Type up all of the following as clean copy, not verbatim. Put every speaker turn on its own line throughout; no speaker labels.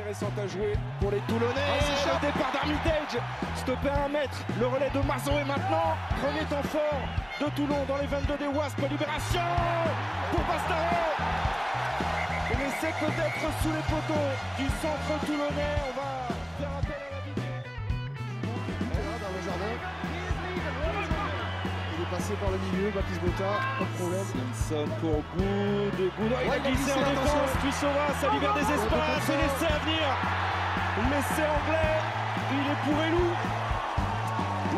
intéressante à jouer pour les Toulonnais. Le départ d'Armitage, stoppé à 1 mètre. Le relais de Marceau est maintenant. Premier temps fort de Toulon dans les 22 des Wasps. Libération pour Bastaro. Mais c'est peut-être sous les poteaux du centre toulonnais. On va faire appel à la vidéo.
Dans le jardin. Il est passé par le milieu, Baptiste Botta, pas de problème.
Simpson pour Good. Il a glissé en défense. Tuissova, ça libère des espaces. Et l'essai à venir. L'essai anglais. Il est pour Elou.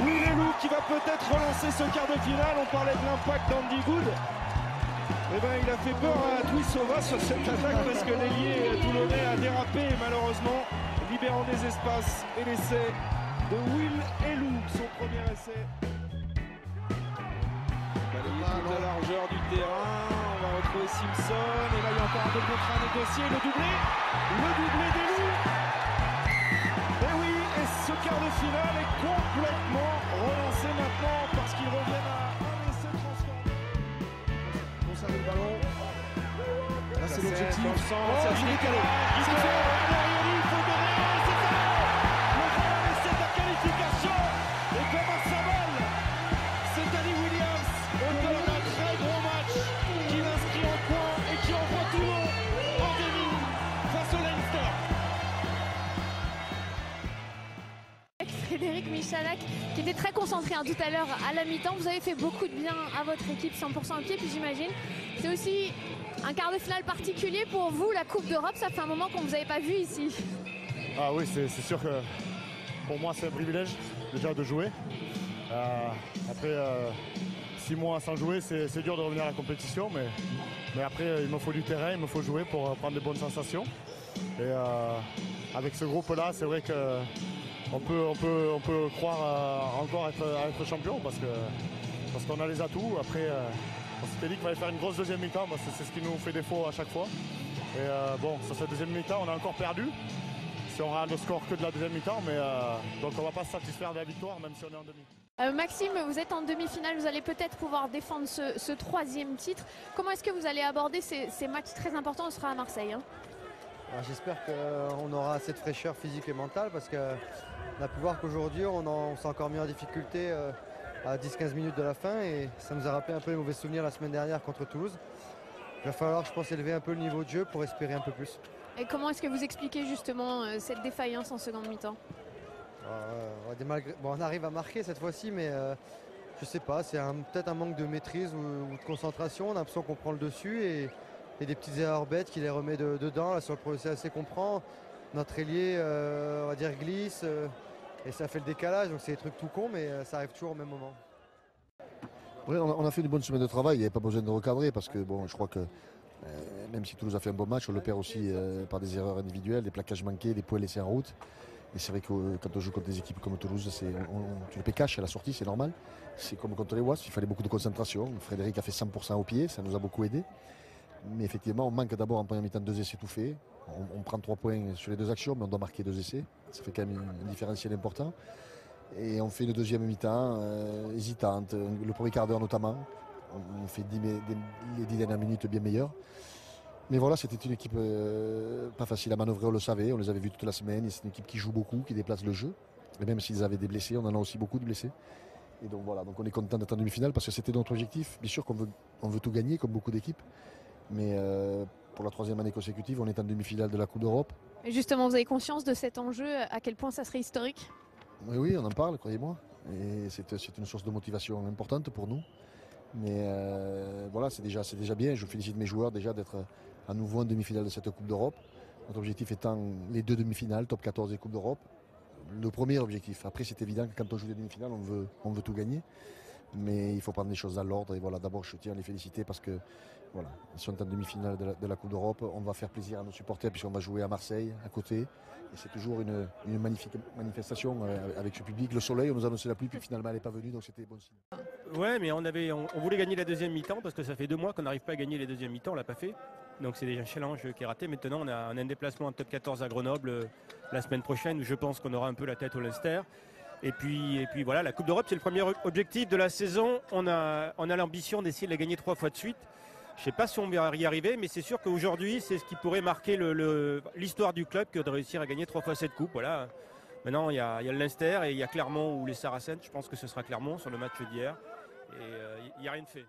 Oui, Elou qui va peut-être relancer ce quart de finale. On parlait de l'impact d'Andy Good. Eh ben, il a fait peur à Tuissova sur cette attaque parce que l'ailier toulonnais a dérapé malheureusement, libérant des espaces. Et l'essai de Will Elou, son premier essai. Balayé toute la largeur du terrain, on va retrouver Simpson. Et là, il y a encore un 2 contre 1 négocié. Le doublé d'Elou. Et oui, et ce quart de finale est complètement relancé maintenant parce qu'ils reviennent à un essai transformé.
Conserver le ballon. Là, c'est l'objectif.
Dans le centre, Sergi Nicolas. Il faut faire. Il faut donner. C'est fait. Le grand essai de la qualification. Et comme un symbole, c'est Danny Williams, auteur d'un très gros match, qui l'inscrit en point et qui envoie Toulon en demi face au Leinster.
Frédéric Michalak qui était très concentré tout à l'heure à la mi-temps. Vous avez fait beaucoup de bien à votre équipe, 100% au pied, puis j'imagine c'est aussi un quart de finale particulier pour vous, la Coupe d'Europe. Ça fait un moment qu'on ne vous avait pas vu ici.
Ah oui, c'est sûr que pour moi c'est un privilège déjà de jouer. Après 6 mois sans jouer, c'est dur de revenir à la compétition, mais après il me faut du terrain, il me faut jouer pour prendre des bonnes sensations. Et avec ce groupe-là, c'est vrai que on peut croire encore être champion parce qu'on a les atouts. Après, on s'était dit qu'il fallait faire une grosse deuxième mi-temps, c'est ce qui nous fait défaut à chaque fois. Et bon, sur cette deuxième mi-temps, on a encore perdu. Si on regarde le score que de la deuxième mi-temps, mais donc on ne va pas se satisfaire de la victoire, même si on est en demi.
Maxime, vous êtes en demi-finale, vous allez peut-être pouvoir défendre ce 3e titre. Comment est-ce que vous allez aborder ces matchs très importants? On sera à Marseille.
J'espère qu'on aura assez de fraîcheur physique et mentale parce qu'on a pu voir qu'aujourd'hui on s'est encore mis en difficulté à 10-15 minutes de la fin et ça nous a rappelé un peu les mauvais souvenirs la semaine dernière contre Toulouse. Il va falloir, je pense, élever un peu le niveau de jeu pour espérer un peu plus.
Et comment est-ce que vous expliquez justement cette défaillance en seconde mi-temps?
On arrive à marquer cette fois-ci, mais je sais pas, c'est peut-être un manque de maîtrise ou de concentration. On a l'impression qu'on prend le dessus et des petites erreurs bêtes qui les remet dedans. Là, sur le processus qu'on prend, notre ailier, on va dire, glisse et ça fait le décalage. Donc c'est des trucs tout cons, mais ça arrive toujours au même moment.
Ouais, on a fait une bonne semaine de travail, il n'y avait pas besoin de recadrer parce que bon, je crois que même si Toulouse a fait un bon match, on le perd aussi par des erreurs individuelles, des plaquages manqués, des points laissés en route. Et c'est vrai que quand on joue contre des équipes comme Toulouse, tu le paies cash à la sortie, c'est normal. C'est comme contre les Wasps, il fallait beaucoup de concentration. Frédéric a fait 100% au pied, ça nous a beaucoup aidé. Mais effectivement, on manque d'abord en première mi-temps 2 essais tout faits. On prend 3 points sur les 2 actions, mais on doit marquer 2 essais. Ça fait quand même un différentiel important. Et on fait une deuxième mi-temps hésitante, le premier quart d'heure notamment. On fait les 10 dernières minutes bien meilleures. Mais voilà, c'était une équipe pas facile à manœuvrer, on le savait, on les avait vus toute la semaine. C'est une équipe qui joue beaucoup, qui déplace le jeu. Et même s'ils avaient des blessés, on en a aussi beaucoup de blessés. Et donc voilà, donc on est content d'être en demi-finale parce que c'était notre objectif. Bien sûr qu'on veut tout gagner, comme beaucoup d'équipes. Mais pour la 3e année consécutive, on est en demi-finale de la Coupe d'Europe.
Et justement, vous avez conscience de cet enjeu, à quel point ça serait historique?
Oui, on en parle, croyez-moi. Et c'est une source de motivation importante pour nous. Mais voilà, c'est déjà bien. Je félicite mes joueurs déjà d'être à nouveau en demi-finale de cette Coupe d'Europe. Notre objectif étant les 2 demi-finales, top 14 et Coupe d'Europe. Le premier objectif. Après, c'est évident que quand on joue des demi-finales, on veut tout gagner. Mais il faut prendre les choses à l'ordre. Et voilà, d'abord, je tiens à les féliciter parce que voilà, ils sont en demi-finale de la Coupe d'Europe. On va faire plaisir à nos supporters puisqu'on va jouer à Marseille, à côté. Et c'est toujours une magnifique manifestation avec ce public. Le soleil, on nous a annoncé la pluie, puis finalement, elle n'est pas venue, donc c'était bon signe.
Ouais, mais on voulait gagner la deuxième mi-temps parce que ça fait 2 mois qu'on n'arrive pas à gagner les deuxièmes mi-temps, on l'a pas fait. Donc c'est déjà un challenge qui est raté. Maintenant, on a un déplacement en top 14 à Grenoble la semaine prochaine où je pense qu'on aura un peu la tête au Leinster. Et puis voilà, la Coupe d'Europe, c'est le premier objectif de la saison. On a l'ambition d'essayer de la gagner 3 fois de suite. Je ne sais pas si on va y arriver, mais c'est sûr qu'aujourd'hui, c'est ce qui pourrait marquer l'histoire du club que de réussir à gagner 3 fois cette coupe. Voilà. Maintenant, il y a le Leinster et il y a Clermont ou les Saracens. Je pense que ce sera Clermont sur le match d'hier. Et il n'y a rien de fait.